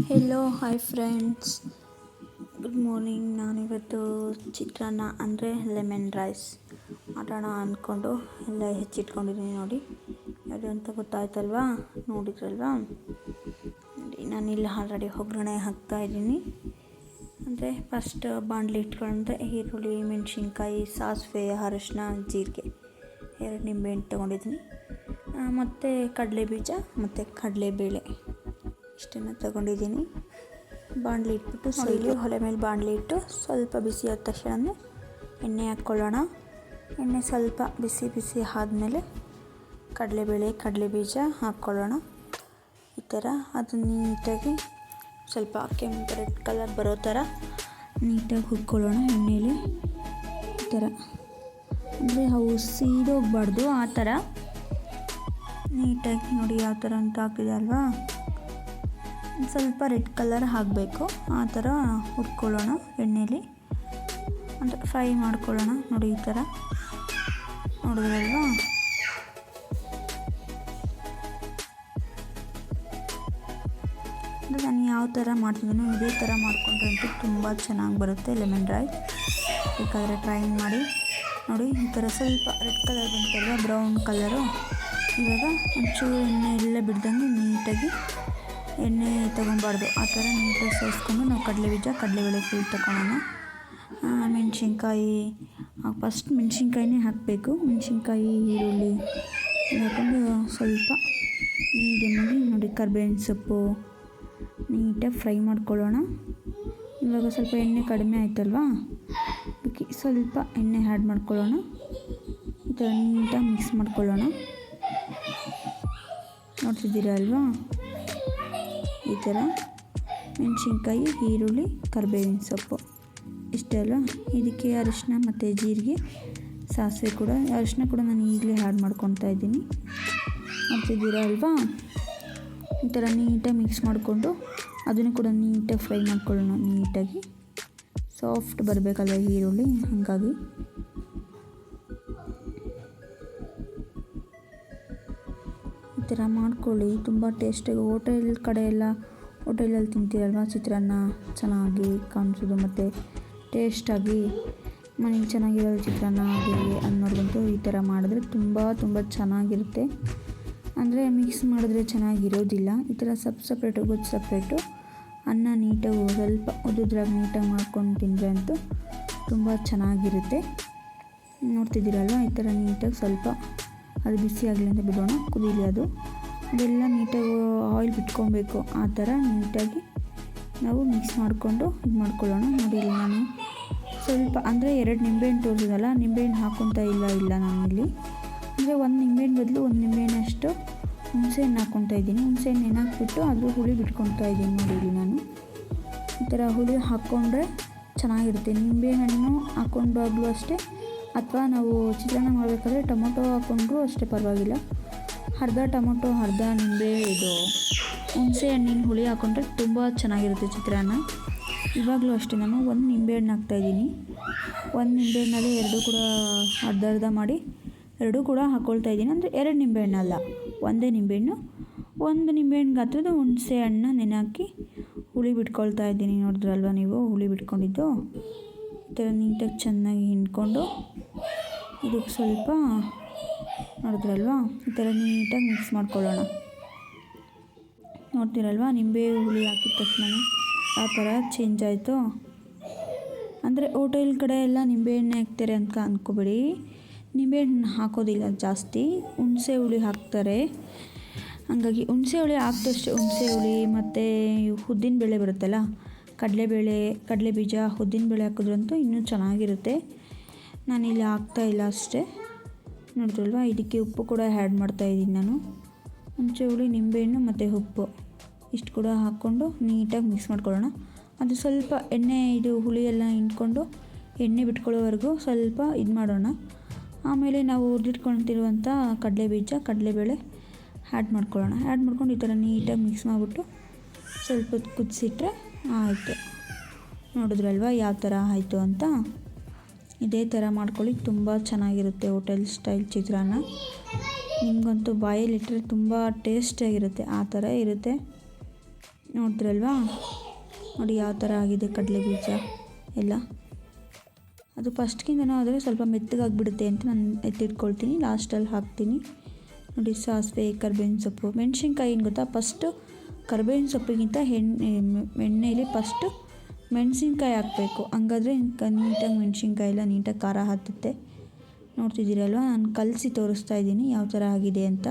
Hello hi friends, good morning. ನಾನಿವತ್ತು ಚಿತ್ರಾನ್ನ ಅಂದರೆ lemon rice ಮಾಡೋಣ ಅಂದ್ಕೊಂಡು ಎಲ್ಲ ಹೆಚ್ಚಿಟ್ಕೊಂಡಿದ್ದೀನಿ. ನೋಡಿ ಅದು ಅಂತ ಗೊತ್ತಾಯ್ತಲ್ವಾ, ನೋಡಿದ್ರಲ್ವಾ. ನೋಡಿ ನಾನಿಲ್ಲಿ ಆಲ್ರೆಡಿ ಒಗ್ಗರಣೆ ಹಾಕ್ತಾಯಿದ್ದೀನಿ. ಅಂದರೆ ಫಸ್ಟ್ ಬಾಣಲಿ ಇಟ್ಕೊಂಡ್ರೆ ಈರುಳ್ಳಿ, ಮೆಣಸಿನ್ಕಾಯಿ, ಸಾಸಿವೆ, ಅರಶಿನ, ಜೀರಿಗೆ, 2 ನಿಂಬೆಹಣ್ಣು ತೊಗೊಂಡಿದ್ದೀನಿ. ಮತ್ತು ಕಡಲೆ ಬೀಜ ಮತ್ತು ಕಡಲೆಬೇಳೆ ಇಷ್ಟನ್ನು ತಗೊಂಡಿದ್ದೀನಿ. ಬಾಣಲಿ ಇಟ್ಬಿಟ್ಟು ಒಲೆ ಮೇಲೆ ಬಾಣಲಿ ಇಟ್ಟು ಸ್ವಲ್ಪ ಬಿಸಿ ಆದ ತಕ್ಷಣ ಎಣ್ಣೆ ಹಾಕ್ಕೊಳ್ಳೋಣ. ಎಣ್ಣೆ ಸ್ವಲ್ಪ ಬಿಸಿ ಆದಮೇಲೆ ಕಡಲೆಬೇಳೆ, ಕಡಲೆ ಬೀಜ ಹಾಕ್ಕೊಳ್ಳೋಣ. ಈ ಥರ ಅದು ನೀಟಾಗಿ ಸ್ವಲ್ಪ ಕೆಂಪು ರೆಡ್ ಕಲರ್ ಬರೋ ಥರ ನೀಟಾಗಿ ಹುರ್ಕೊಳ್ಳೋಣ ಎಣ್ಣೆಯಲ್ಲಿ. ಈ ಥರ ಅಂದರೆ ಅವು ಸೀದೋಗಬಾರ್ದು, ಆ ಥರ ನೀಟಾಗಿ ನೋಡಿ ಯಾವ ಥರ ಅಂತ ಹಾಕಿದೆ ಅಲ್ವಾ. ಸ್ವಲ್ಪ ರೆಡ್ ಕಲರ್ ಆಗಬೇಕು, ಆ ಥರ ಹುರ್ಕೊಳ್ಳೋಣ ಎಣ್ಣೆಯಲ್ಲಿ, ಅಂದರೆ ಫ್ರೈ ಮಾಡ್ಕೊಳ್ಳೋಣ. ನೋಡಿ ಈ ಥರ ನೋಡಿದ್ರಲ್ವಾ. ಅಂದರೆ ನಾನು ಯಾವ ಥರ ಮಾಡ್ತಿದ್ದೀನೋ ಇದೇ ಥರ ಮಾಡಿಕೊಂಡ್ರೆ ಅಂತೂ ತುಂಬ ಚೆನ್ನಾಗಿ ಬರುತ್ತೆ ಲೆಮನ್ ರೈಸ್. ಬೇಕಾದರೆ ಟ್ರೈ ಮಾಡಿ ನೋಡಿ. ಈ ಥರ ಸ್ವಲ್ಪ ರೆಡ್ ಕಲರ್ ಬಂತಲ್ವ, ಬ್ರೌನ್ ಕಲರು. ಇವಾಗ ಒಂಚೂರು ಎಣ್ಣೆ ಎಲ್ಲ ಬಿಡ್ದಂಗೆ ನೀಟಾಗಿ ಎಣ್ಣೆ ತೊಗೊಬಾರ್ದು, ಆ ಥರ ನೀಟಾಗಿ ಸೇರಿಸ್ಕೊಂಡು ನಾವು ಕಡಲೆ ಬೀಜ, ಕಡಲೆಬೇಳೆ ಫುಲ್ ತಗೊಳ್ಳೋಣ. ಮೆಣಸಿನ್ಕಾಯಿ ಫಸ್ಟ್ ಮೆಣಸಿನ್ಕಾಯಿನೇ ಹಾಕಬೇಕು. ಮೆಣಸಿನ್ಕಾಯಿ, ಈರುಳ್ಳಿ ಹಾಕ್ಕೊಂಡು ಸ್ವಲ್ಪ ಮೀಡಿಯಮ್ಮಾಗಿ ನೋಡಿ ಕರ್ಬೇವಿನ ಸೊಪ್ಪು ನೀಟಾಗಿ ಫ್ರೈ ಮಾಡ್ಕೊಳ್ಳೋಣ. ಇವಾಗ ಸ್ವಲ್ಪ ಎಣ್ಣೆ ಕಡಿಮೆ ಆಯ್ತಲ್ವಾ, ಅದಕ್ಕೆ ಸ್ವಲ್ಪ ಎಣ್ಣೆ ಆ್ಯಡ್ ಮಾಡ್ಕೊಳ್ಳೋಣ. ಈ ಥರ ನೀಟಾಗಿ ಮಿಕ್ಸ್ ಮಾಡ್ಕೊಳ್ಳೋಣ. ನೋಡ್ತಿದ್ದೀರಾ ಅಲ್ವಾ, ಈ ಥರ ಮೆಣಸಿನ್ಕಾಯಿ, ಈರುಳ್ಳಿ, ಕರಿಬೇವಿನ ಸೊಪ್ಪು ಇಷ್ಟೆಲ್ಲ. ಇದಕ್ಕೆ ಅರಿಶಿನ ಮತ್ತು ಜೀರಿಗೆ, ಸಾಸಿವೆ ಕೂಡ, ಅರಿಶಿನ ಕೂಡ ನಾನು ಈಗಲೇ ಆ್ಯಡ್ ಮಾಡ್ಕೊತಾ ಇದ್ದೀನಿ. ನೋಡ್ತಿದ್ದೀರಾ ಅಲ್ವಾ. ಈ ಥರ ನೀಟಾಗಿ ಮಿಕ್ಸ್ ಮಾಡಿಕೊಂಡು ಅದನ್ನು ಕೂಡ ನೀಟಾಗಿ ಫ್ರೈ ಮಾಡ್ಕೊಳ್ಳೋಣ. ನೀಟಾಗಿ ಸಾಫ್ಟ್ ಬರಬೇಕಲ್ವ ಈರುಳ್ಳಿ, ಹಾಗಾಗಿ ಈ ಥರ ಮಾಡ್ಕೊಳ್ಳಿ. ತುಂಬ ಟೇಸ್ಟಾಗಿ ಹೋಟೆಲಲ್ಲಿ ತಿಂತೀರಲ್ವ ಚಿತ್ರಾನ್ನ, ಚೆನ್ನಾಗಿ ಕಾಣಿಸೋದು ಮತ್ತು ಟೇಸ್ಟಾಗಿ ಮನೆಗೆ ಚೆನ್ನಾಗಿರೋದು ಚಿತ್ರಾನ್ನ ಹಾಗೆ ಅನ್ನೋರಿಗಂತೂ ಈ ಥರ ಮಾಡಿದ್ರೆ ತುಂಬ ಚೆನ್ನಾಗಿರುತ್ತೆ. ಅಂದರೆ ಮಿಕ್ಸ್ ಮಾಡಿದ್ರೆ ಚೆನ್ನಾಗಿರೋದಿಲ್ಲ. ಈ ಥರ ಸಪ್ರೇಟು ಅನ್ನ ನೀಟಾಗಿ ಸ್ವಲ್ಪ ಉದುದ್ರಾಗಿ ನೀಟಾಗಿ ಮಾಡ್ಕೊಂಡು ತಿಂದರೆ ಅಂತೂ ತುಂಬ ಚೆನ್ನಾಗಿರುತ್ತೆ. ನೋಡ್ತಿದ್ದೀರಲ್ವ, ಈ ಥರ ನೀಟಾಗಿ ಸ್ವಲ್ಪ ಅದು ಬಿಸಿ ಆಗಲಿ ಅಂತ ಬಿಡೋಣ, ಕುದೀಲಿ ಅದು. ಅದೆಲ್ಲ ನೀಟಾಗಿ ಆಯಿಲ್ ಬಿಟ್ಕೊಬೇಕು, ಆ ಥರ ನೀಟಾಗಿ ನಾವು ಮಿಕ್ಸ್ ಮಾಡಿಕೊಂಡು ಇದು ಮಾಡ್ಕೊಳ್ಳೋಣ. ನೋಡಿ ನಾನು ಸ್ವಲ್ಪ ಅಂದರೆ 2 ನಿಂಬೆಹಣ್ಣು ತೋರಿಸಿದಲ್ಲ, ನಿಂಬೆಹಣ್ಣು ಹಾಕ್ಕೊತಾ ಇಲ್ಲ ನಾನಿಲ್ಲಿ. ಅಂದರೆ 1 ನಿಂಬೆಹಣ್ಣು ಬದಲು 1 ನಿಂಬೆಹಣ್ಣಷ್ಟು ಹುಣಸೆಹಣ್ಣು ಹಾಕ್ಕೊತಾ ಇದ್ದೀನಿ. ಹುಣಸೆಹಣ್ಣು ನೆನಾಕ್ಬಿಟ್ಟು ಅದು ಹುಳಿ ಬಿಟ್ಕೊತಾ ಇದ್ದೀನಿ. ನೋಡಿ ಇಲ್ಲಿ ನಾನು ಈ ಥರ ಹುಳಿ ಹಾಕ್ಕೊಂಡ್ರೆ ಚೆನ್ನಾಗಿರುತ್ತೆ. ನಿಂಬೆಹಣ್ಣು ಹಾಕ್ಕೊಂಡಾಗಲೂ ಅಷ್ಟೇ, ಅಥವಾ ನಾವು ಚಿತ್ರಾನ್ನ ಮಾಡಬೇಕಾದ್ರೆ ಟೊಮೊಟೊ ಹಾಕ್ಕೊಂಡ್ರೂ ಅಷ್ಟೇ ಪರವಾಗಿಲ್ಲ. ಅರ್ಧ ಟೊಮೊಟೊ, ಅರ್ಧ ನಿಂಬೆ, ಇದು ಹುಣಸೆ ಹಣ್ಣಿನ ಹುಳಿ ಹಾಕ್ಕೊಂಡ್ರೆ ತುಂಬ ಚೆನ್ನಾಗಿರುತ್ತೆ ಚಿತ್ರಾನ್ನ. ಇವಾಗಲೂ ಅಷ್ಟೇ ನಾನು 1 ನಿಂಬೆಹಣ್ಣು ಹಾಕ್ತಾಯಿದ್ದೀನಿ. 1 ನಿಂಬೆಹಣ್ಣಲ್ಲಿ 2 ಕೂಡ ಅರ್ಧ ಮಾಡಿ 2 ಕೂಡ ಹಾಕ್ಕೊಳ್ತಾ ಇದ್ದೀನಿ. ಅಂದರೆ 2 ನಿಂಬೆಹಣ್ಣಲ್ಲ, ಒಂದೇ ನಿಂಬೆಹಣ್ಣು. 1 ನಿಂಬೆಹಣ್ಣು ಗಾತ್ರದ ಹುಣಸೆ ಹಣ್ಣನ್ನ ನೆನೆಹಾಕಿ ಹುಳಿ ಬಿಟ್ಕೊಳ್ತಾ ಇದ್ದೀನಿ. ನೋಡಿದ್ರಲ್ವ ನೀವು ಹುಳಿ ಬಿಟ್ಕೊಂಡಿದ್ದು. ಈ ಥರ ನೀಟಾಗಿ ಚೆನ್ನಾಗಿ ಹಿಂಡ್ಕೊಂಡು ಇದಕ್ಕೆ ಸ್ವಲ್ಪ ನೋಡಿದ್ರಲ್ವ, ಈ ಥರ ನೀಟಾಗಿ ಮಿಕ್ಸ್ ಮಾಡ್ಕೊಳ್ಳೋಣ. ನೋಡ್ತೀರಲ್ವ, ನಿಂಬೆ ಹುಳಿ ಹಾಕಿದ ತಕ್ಷಣ ಆ ಥರ ಚೇಂಜ್ ಆಯಿತು. ಅಂದರೆ ಹೋಟೆಲ್ ಕಡೆ ಎಲ್ಲ ನಿಂಬೆಹಣ್ಣು ಹಾಕ್ತಾರೆ ಅಂತ ಅಂದ್ಕೊಬೇಡಿ, ನಿಂಬೆಹಣ್ಣು ಹಾಕೋದಿಲ್ಲ ಜಾಸ್ತಿ, ಹುಣಸೆ ಹುಳಿ ಹಾಕ್ತಾರೆ. ಹಾಗಾಗಿ ಹುಣಸೆ ಹುಳಿ ಹಾಕ್ದಷ್ಟೇ, ಹುಣಸೆ ಹುಳಿ ಮತ್ತು ಉದ್ದಿನ ಬೇಳೆ ಬರುತ್ತಲ್ಲ, ಕಡಲೆಬೇಳೆ, ಕಡಲೆ ಬೀಜ, ಉದ್ದಿನ ಬೇಳೆ ಹಾಕಿದ್ರಂತೂ ಇನ್ನೂ ಚೆನ್ನಾಗಿರುತ್ತೆ. ನಾನಿಲ್ಲಿ ಹಾಕ್ತಾಯಿಲ್ಲ ಅಷ್ಟೇ. ನೋಡಿದ್ರಲ್ವ, ಇದಕ್ಕೆ ಉಪ್ಪು ಕೂಡ ಆ್ಯಡ್ ಮಾಡ್ತಾಯಿದ್ದೀನಿ ನಾನು. ಹುಣಸೆ ಹುಳಿ, ನಿಂಬೆಹಣ್ಣು ಮತ್ತು ಉಪ್ಪು ಇಷ್ಟು ಕೂಡ ಹಾಕ್ಕೊಂಡು ನೀಟಾಗಿ ಮಿಕ್ಸ್ ಮಾಡ್ಕೊಳ್ಳೋಣ. ಅದು ಸ್ವಲ್ಪ ಎಣ್ಣೆ, ಇದು ಹುಳಿ ಎಲ್ಲ ಹಿಂಡ್ಕೊಂಡು ಎಣ್ಣೆ ಬಿಟ್ಕೊಳ್ಳೋವರೆಗೂ ಸ್ವಲ್ಪ ಇದು ಮಾಡೋಣ. ಆಮೇಲೆ ನಾವು ಹುರಿದಿಟ್ಕೊಳ್ತಿರುವಂಥ ಕಡಲೆ ಬೀಜ, ಕಡಲೆಬೇಳೆ ಆ್ಯಡ್ ಮಾಡ್ಕೊಳ್ಳೋಣ. ಆ್ಯಡ್ ಮಾಡ್ಕೊಂಡು ಈ ಥರ ನೀಟಾಗಿ ಮಿಕ್ಸ್ ಮಾಡಿಬಿಟ್ಟು ಸ್ವಲ್ಪ ಹೊತ್ತು ಕುದಿಸಿಟ್ರೆ ಆಯಿತು. ನೋಡಿದ್ರಲ್ವ ಯಾವ ಥರ ಆಯಿತು ಅಂತ. ಇದೇ ಥರ ಮಾಡ್ಕೊಳ್ಳಿ, ತುಂಬ ಚೆನ್ನಾಗಿರುತ್ತೆ ಹೋಟೆಲ್ ಸ್ಟೈಲ್ ಚಿತ್ರಾನ್ನ. ನಿಮಗಂತೂ ಬಾಯಲ್ಲಿಟ್ಟರೆ ತುಂಬ ಟೇಸ್ಟಿಯಾಗಿರುತ್ತೆ, ಆ ಥರ ಇರುತ್ತೆ. ನೋಡಿದ್ರಲ್ವಾ, ನೋಡಿ ಯಾವ ಥರ ಆಗಿದೆ ಕಡಲೆ ಬೀಜ ಎಲ್ಲ. ಅದು ಫಸ್ಟ್ಗಿಂತನೂ ಆದರೆ ಸ್ವಲ್ಪ ಮೆತ್ತಗಾಗಿಬಿಡುತ್ತೆ ಅಂತ ನಾನು ಎತ್ತಿಟ್ಕೊಳ್ತೀನಿ, ಲಾಸ್ಟಲ್ಲಿ ಹಾಕ್ತೀನಿ. ನೋಡಿ ಸಾಸಿವೆ, ಕರ್ಬೇವಿನ ಸೊಪ್ಪು, ಮೆಣಸಿನ್ಕಾಯಿ ಏನು ಗೊತ್ತಾ, ಫಸ್ಟು ಕರ್ಬೇವಿನ ಸೊಪ್ಪಿಗಿಂತ ಎಣ್ಣೆಯಲ್ಲಿ ಫಸ್ಟು ಮೆಣಸಿನ್ಕಾಯಿ ಹಾಕಬೇಕು. ಹಂಗಾದ್ರೆ ನೀಟಾಗಿ ಮೆಣಸಿನ್ಕಾಯಿ ಎಲ್ಲ ನೀಟಾಗಿ ಖಾರ ಹತ್ತುತ್ತೆ. ನೋಡ್ತಿದ್ದೀರಲ್ವ, ನಾನು ಕಲಸಿ ತೋರಿಸ್ತಾ ಇದ್ದೀನಿ ಯಾವ ಥರ ಆಗಿದೆ ಅಂತ.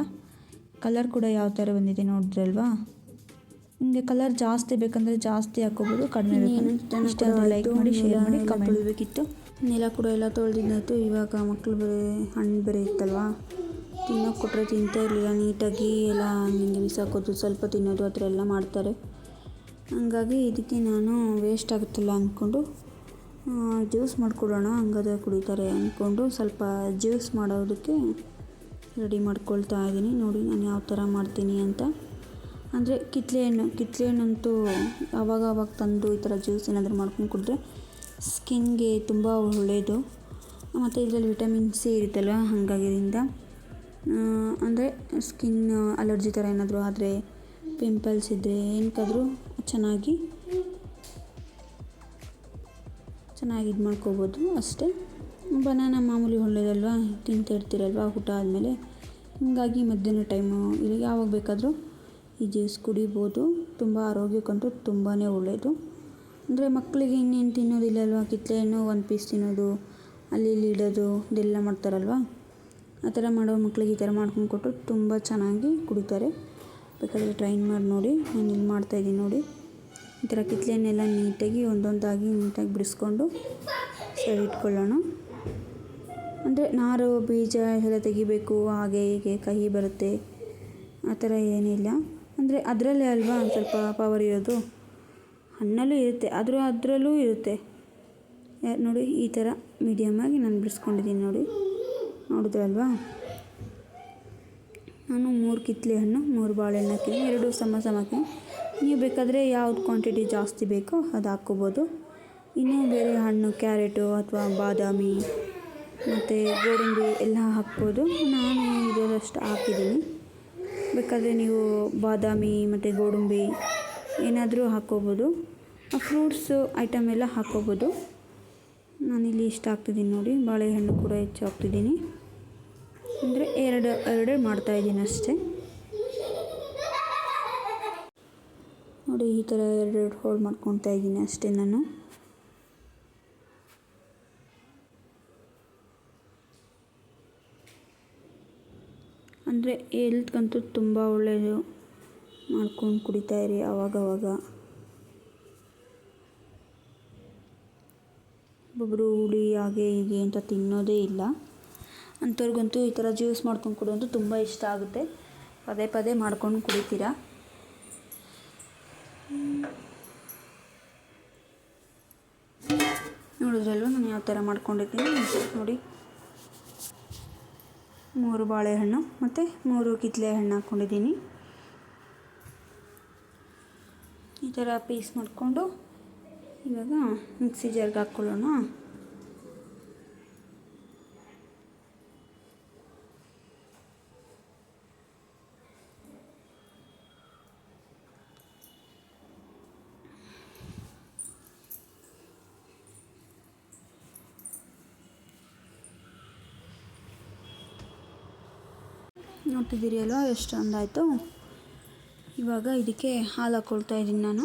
ಕಲರ್ ಕೂಡ ಯಾವ ಥರ ಬಂದಿದೆ ನೋಡಿದ್ರಲ್ವಾ. ನಿಮಗೆ ಕಲರ್ ಜಾಸ್ತಿ ಬೇಕಂದರೆ ಜಾಸ್ತಿ ಹಾಕೋಬೋದು, ಕಡಿಮೆ ಬೇಕಂದ್ರೆ ಇಷ್ಟ ಲೈಕ್ ಮಾಡಿ, ಶೇರ್ ಮಾಡಿ, ಕಮೆಂಟ್ ಬೇಕಿತ್ತು. ನೆಲ ಕೂಡ ಎಲ್ಲ ತೊಳೆದಿದ್ದಾಯಿತು. ಇವಾಗ ಮಕ್ಕಳು ಬೇರೆ ಹಣ್ಣು ಬೇರೆ ಇತ್ತಲ್ವಾ, ತಿನ್ನೋಕೆ ಕೊಟ್ಟರೆ ತಿಂತಾ ಇರಲಿಲ್ಲ ನೀಟಾಗಿ, ಎಲ್ಲ ಹಂಗೆ ಬಿಸಾಕೋದು, ಸ್ವಲ್ಪ ತಿನ್ನೋದು ಆ ಥರ ಎಲ್ಲ ಮಾಡ್ತಾರೆ. ಹಂಗಾಗಿ ಇದಕ್ಕೆ ನಾನು ವೇಸ್ಟ್ ಆಗುತ್ತಿಲ್ಲ ಅಂದ್ಕೊಂಡು ಜ್ಯೂಸ್ ಮಾಡಿಕೊಡೋಣ, ಹಂಗಾದ್ರೆ ಕುಡಿತಾರೆ ಅಂದ್ಕೊಂಡು ಸ್ವಲ್ಪ ಜ್ಯೂಸ್ ಮಾಡೋದಕ್ಕೆ ರೆಡಿ ಮಾಡ್ಕೊಳ್ತಾ ಇದ್ದೀನಿ. ನೋಡಿ ನಾನು ಯಾವ ಥರ ಮಾಡ್ತೀನಿ ಅಂತ. ಅಂದರೆ ಕಿತ್ತಳೆ ಹಣ್ಣಂತೂ ಆವಾಗ ತಂದು ಈ ಥರ ಜ್ಯೂಸ್ ಏನಾದರೂ ಮಾಡ್ಕೊಂಡು ಕುಡಿದ್ರೆ ಸ್ಕಿನ್ಗೆ ತುಂಬ ಒಳ್ಳೆಯದು. ಮತ್ತು ಇದರಲ್ಲಿ ವಿಟಮಿನ್ ಸಿ ಇರುತ್ತಲ್ವ, ಹಾಗಾಗಿರಿಂದ ಅಂದರೆ ಸ್ಕಿನ್ ಅಲರ್ಜಿ ಥರ ಏನಾದರೂ ಆದರೆ, ಪಿಂಪಲ್ಸ್ ಇದ್ದರೆ ಏನಕ್ಕಾದರೂ ಚೆನ್ನಾಗಿ ಇದು ಮಾಡ್ಕೋಬೋದು ಅಷ್ಟೇ. ಬನಾನಾ ಮಾಮೂಲಿ ಒಳ್ಳೆಯದಲ್ವ, ತಿಂತಿರ್ತೀರಲ್ವ ಊಟ ಆದಮೇಲೆ. ಹೀಗಾಗಿ ಮಧ್ಯಾಹ್ನ ಟೈಮು ಇಲ್ಲಿ ಯಾವಾಗ ಬೇಕಾದರೂ ಈ ಜ್ಯೂಸ್ ಕುಡಿಬೋದು. ತುಂಬ ಆರೋಗ್ಯಕ್ಕಂತೂ ತುಂಬಾ ಒಳ್ಳೆಯದು. ಅಂದರೆ ಮಕ್ಕಳಿಗೆ ಇನ್ನೇನು ತಿನ್ನೋದಿಲ್ಲಲ್ವ, ಕಿತ್ತಳೆ ಹಣ್ಣು ಒಂದು ಪೀಸ್ ತಿನ್ನೋದು, ಅಲ್ಲಿ ಇಲ್ಲಿ ಇಡೋದು ಇದೆಲ್ಲ ಮಾಡ್ತಾರಲ್ವ. ಆ ಥರ ಮಾಡೋ ಮಕ್ಕಳಿಗೆ ಈ ಥರ ಮಾಡ್ಕೊಂಡು ಕೊಟ್ಟರು ತುಂಬ ಚೆನ್ನಾಗಿ ಕುಡಿತಾರೆ. ಬೇಕಾದರೆ ಟ್ರೈ ಮಾಡಿ ನೋಡಿ. ನಾನು ಇಲ್ಲಿ ಮಾಡ್ತಾಯಿದ್ದೀನಿ ನೋಡಿ. ಈ ಥರ ಕಿತ್ತಳೆ ಹಣ್ಣೆಲ್ಲ ನೀಟಾಗಿ ಒಂದೊಂದಾಗಿ ನೀಟಾಗಿ ಬಿಡಿಸ್ಕೊಂಡು ಸರಿ ಇಟ್ಕೊಳ್ಳೋಣ. ಅಂದರೆ ನಾರು ಬೀಜ ಎಲ್ಲ ತೆಗಿಬೇಕು, ಹಾಗೆ ಹೀಗೆ ಕಹಿ ಬರುತ್ತೆ ಆ ಥರ ಏನಿಲ್ಲ. ಅಂದರೆ ಅದರಲ್ಲೇ ಅಲ್ವಾ ಸ್ವಲ್ಪ ಪವರ್ ಇರೋದು, ಹಣ್ಣಲ್ಲೂ ಇರುತ್ತೆ, ಅದರಲ್ಲೂ ಇರುತ್ತೆ ನೋಡಿ. ಈ ಥರ ಮೀಡಿಯಮ್ಮಾಗಿ ನಾನು ಬಿಡಿಸ್ಕೊಂಡಿದ್ದೀನಿ ನೋಡಿ, ನೋಡಿದ್ರಲ್ವಾ. ನಾನು 3 ಕಿತ್ತಳೆ ಹಣ್ಣು, 3 ಬಾಳೆಹಣ್ಣು ಹಾಕಿದ್ದೀನಿ, 2 ಸಮ ಹಾಕಿ. ನೀವು ಬೇಕಾದರೆ ಯಾವ್ದು ಕ್ವಾಂಟಿಟಿ ಜಾಸ್ತಿ ಬೇಕೋ ಅದು ಹಾಕ್ಕೋಬೋದು. ಇನ್ನೂ ಬೇರೆ ಹಣ್ಣು ಕ್ಯಾರೆಟು ಅಥವಾ ಬಾದಾಮಿ ಮತ್ತು ಗೋಡಂಬಿ ಎಲ್ಲ ಹಾಕ್ಬೋದು. ನಾನು ಇದರಷ್ಟು ಹಾಕಿದ್ದೀನಿ. ಬೇಕಾದರೆ ನೀವು ಬಾದಾಮಿ ಮತ್ತು ಗೋಡಂಬಿ ಏನಾದರೂ ಹಾಕ್ಕೋಬೋದು. ಫ್ರೂಟ್ಸು ಐಟಮ್ ಎಲ್ಲ ಹಾಕ್ಕೋಬೋದು. ನಾನಿಲ್ಲಿ ಇಷ್ಟು ಹಾಕ್ತಿದ್ದೀನಿ ನೋಡಿ. ಬಾಳೆಹಣ್ಣು ಕೂಡ ಹೆಚ್ಚು ಹಾಕ್ತಿದ್ದೀನಿ, ಅಂದರೆ ಎರಡೇ ಮಾಡ್ತಾಯಿದ್ದೀನಿ ಅಷ್ಟೇ ನೋಡಿ. ಈ ಥರ 2 ಹೋಲ್ ಮಾಡ್ಕೊತಾ ಇದ್ದೀನಿ ಅಷ್ಟೇ ನಾನು. ಅಂದರೆ ಹೆಲ್ತ್ಗಂತೂ ತುಂಬ ಒಳ್ಳೆಯದು. ಮಾಡ್ಕೊಂಡು ಕುಡಿತಾಯಿರಿ ಆವಾಗವಾಗ. ಒಬ್ಬೊಬ್ಬರು ಹುಳಿ ಹಾಗೆ ಹೀಗೆ ಅಂತ ತಿನ್ನೋದೇ ಇಲ್ಲ, ಅಂಥವ್ರಿಗಂತೂ ಈ ಥರ ಜ್ಯೂಸ್ ಮಾಡ್ಕೊಂಡು ಕುಡಿಯೋದು ತುಂಬ ಇಷ್ಟ ಆಗುತ್ತೆ. ಪದೇ ಮಾಡ್ಕೊಂಡು ಕುಡಿತೀರಾ. ನೋಡಿದ್ರಲ್ವ ನಾನು ಯಾವ ಥರ ಮಾಡ್ಕೊಂಡಿದ್ದೀನಿ ನೋಡಿ. 3 ಬಾಳೆಹಣ್ಣು ಮತ್ತು 3 ಕಿತ್ತಳೆ ಹಣ್ಣು ಹಾಕ್ಕೊಂಡಿದ್ದೀನಿ. ಈ ಥರ ಪೀಸ್ ಮಾಡಿಕೊಂಡು ಇವಾಗ ಮಿಕ್ಸಿ ಜಾರ್ಗೆ ಹಾಕ್ಕೊಳ್ಳೋಣ. ನೋಡ್ತಿದ್ದೀರಿ ಅಲ್ವಾ ಎಷ್ಟು ಅಂದಾಯಿತು. ಇವಾಗ ಇದಕ್ಕೆ ಹಾಲು ಹಾಕ್ಕೊಳ್ತಾ ಇದ್ದೀನಿ ನಾನು.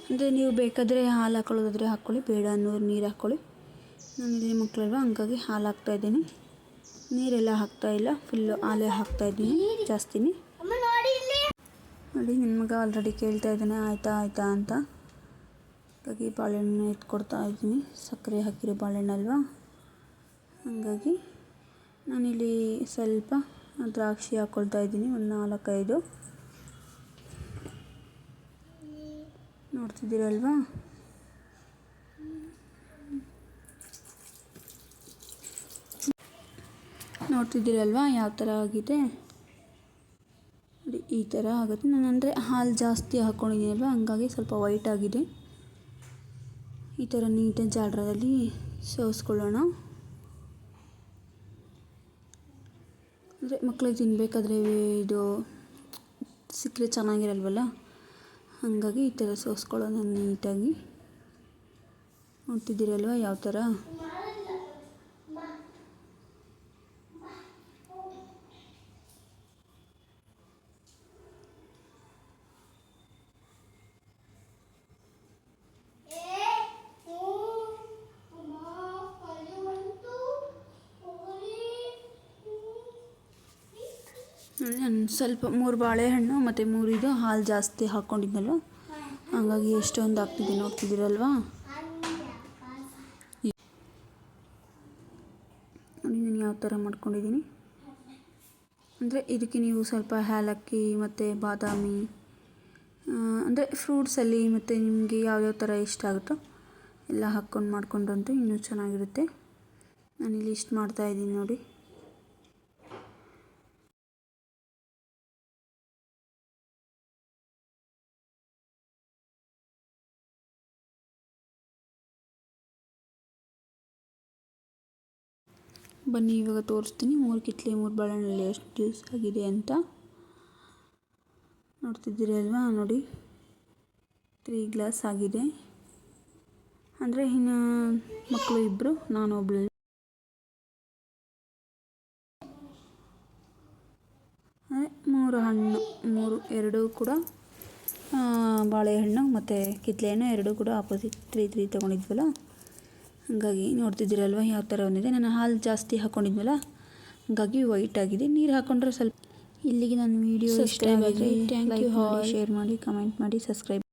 ಅಂದರೆ ನೀವು ಬೇಕಾದರೆ ಹಾಲು ಹಾಕ್ಕೊಳ್ಳೋದಾದರೆ ಹಾಕ್ಕೊಳ್ಳಿ, ಬೇಡ ಅನ್ನೋರು ನೀರು ಹಾಕ್ಕೊಳ್ಳಿ. ನಾನಿಲ್ಲಿ ಮಕ್ಕಳಲ್ವ ಹಂಗಾಗಿ ಹಾಲು ಹಾಕ್ತಾಯಿದ್ದೀನಿ, ನೀರೆಲ್ಲ ಹಾಕ್ತಾಯಿಲ್ಲ, ಫುಲ್ಲು ಹಾಲೇ ಹಾಕ್ತಾಯಿದ್ದೀನಿ ಜಾಸ್ತಿನೇ. ನೋಡಿ ನನ್ನ ಮಗ ಆಲ್ರೆಡಿ ಕೇಳ್ತಾ ಇದ್ದಾನೆ ಆಯಿತಾ ಅಂತ. ಹಾಗಾಗಿ ಬಾಳೆಹಣ್ಣು ಎತ್ಕೊಡ್ತಾ ಇದ್ದೀನಿ, ಸಕ್ಕರೆ ಹಾಕಿರೋ ಬಾಳೆಹಣ್ಣಲ್ವ, ಹಾಗಾಗಿ ನಾನಿಲ್ಲಿ ಸ್ವಲ್ಪ ದ್ರಾಕ್ಷಿ ಹಾಕ್ಕೊಳ್ತಾ ಇದ್ದೀನಿ, ಒಂದು 4-5. ನೋಡ್ತಿದ್ದೀರಲ್ವಾ. ಯಾವ ಥರ ಆಗಿದೆ ನೋಡಿ. ಈ ಥರ ಆಗುತ್ತೆ. ನಾನು ಅಂದರೆ ಹಾಲು ಜಾಸ್ತಿ ಹಾಕ್ಕೊಂಡಿದ್ದೀನಲ್ವ, ಹಂಗಾಗಿ ಸ್ವಲ್ಪ ವೈಟ್ ಆಗಿದೆ. ಈ ಥರ ನೀಟಾಗಿ ಜಾಲರದಲ್ಲಿ ಸೋಸ್ಕೊಳ್ಳೋಣ. ಅಂದರೆ ಮಕ್ಕಳಿಗೆ ತಿನ್ನಬೇಕಾದ್ರೆ ಇದು ಸಿಕ್ಕರೆ ಚೆನ್ನಾಗಿರಲ್ವಲ್ಲ, ಹಾಗಾಗಿ ಈ ಥರ ಸೋಸ್ಕೊಳ್ಳೋಣ ನೀಟಾಗಿ. ನೋಡ್ತಿದ್ದೀರಲ್ವ ಯಾವ ಥರ. ನಾನು ಸ್ವಲ್ಪ 3 ಬಾಳೆಹಣ್ಣು ಮತ್ತು 3 ಇದು ಹಾಲು ಜಾಸ್ತಿ ಹಾಕ್ಕೊಂಡಿದ್ನಲ್ವ, ಹಾಗಾಗಿ ಎಷ್ಟೊಂದು ಆಗ್ತಿದೆ ನೋಡ್ತಿದ್ದೀರಲ್ವಾ. ನೋಡಿ ನಾನು ಯಾವ ಥರ ಮಾಡ್ಕೊಂಡಿದ್ದೀನಿ. ಅಂದರೆ ಇದಕ್ಕೆ ನೀವು ಸ್ವಲ್ಪ ಏಲಕ್ಕಿ ಮತ್ತು ಬಾದಾಮಿ, ಅಂದರೆ ಫ್ರೂಟ್ಸಲ್ಲಿ ಮತ್ತು ನಿಮಗೆ ಯಾವ್ಯಾವ ಥರ ಇಷ್ಟ ಆಗುತ್ತೋ ಎಲ್ಲ ಹಾಕ್ಕೊಂಡು ಮಾಡ್ಕೊಂಡ್ರಂತೂ ಇನ್ನೂ ಚೆನ್ನಾಗಿರುತ್ತೆ. ನಾನಿಲ್ಲಿ ಇಷ್ಟು ಮಾಡ್ತಾಯಿದ್ದೀನಿ ನೋಡಿ. ಬನ್ನಿ ಇವಾಗ ತೋರಿಸ್ತೀನಿ 3 ಕಿತ್ಲೆ 3 ಬಾಳೆಹಣ್ಣಲ್ಲಿ ಎಷ್ಟು ಜ್ಯೂಸ್ ಆಗಿದೆ ಅಂತ. ನೋಡ್ತಿದ್ದೀರಿ ಅಲ್ವಾ, ನೋಡಿ 3 ಗ್ಲಾಸ್ ಆಗಿದೆ. ಅಂದರೆ ಇನ್ನು ಮಕ್ಕಳು 2, ನಾನೊಬ್ಳು. ಅಂದರೆ 3 ಹಣ್ಣು, 2 ಕೂಡ ಬಾಳೆಹಣ್ಣು ಮತ್ತು ಕಿತ್ಲೆ ಹಣ್ಣು 2 ಕೂಡ ಆಪೋಸಿಟ್ 3 ತೊಗೊಂಡಿದ್ವಲ್ಲ, ಹಾಗಾಗಿ ನೋಡ್ತಿದ್ದೀರಲ್ವ ಯಾವ ಥರ ಬಂದಿದೆ. ನಾನು ಹಾಲು ಜಾಸ್ತಿ ಹಾಕ್ಕೊಂಡಿದ್ವಲ್ಲ, ಹಾಗಾಗಿ ವೈಟ್ ಆಗಿದೆ. ನೀರು ಹಾಕ್ಕೊಂಡ್ರೆ ಸ್ವಲ್ಪ. ಇಲ್ಲಿಗೆ ನನ್ನ ವೀಡಿಯೋ ಇಷ್ಟ ಆಗಿದ್ರೆ ಲೈಕ್ ಮಾಡಿ, ಶೇರ್ ಮಾಡಿ, ಕಮೆಂಟ್ ಮಾಡಿ, ಸಬ್ಸ್ಕ್ರೈಬ್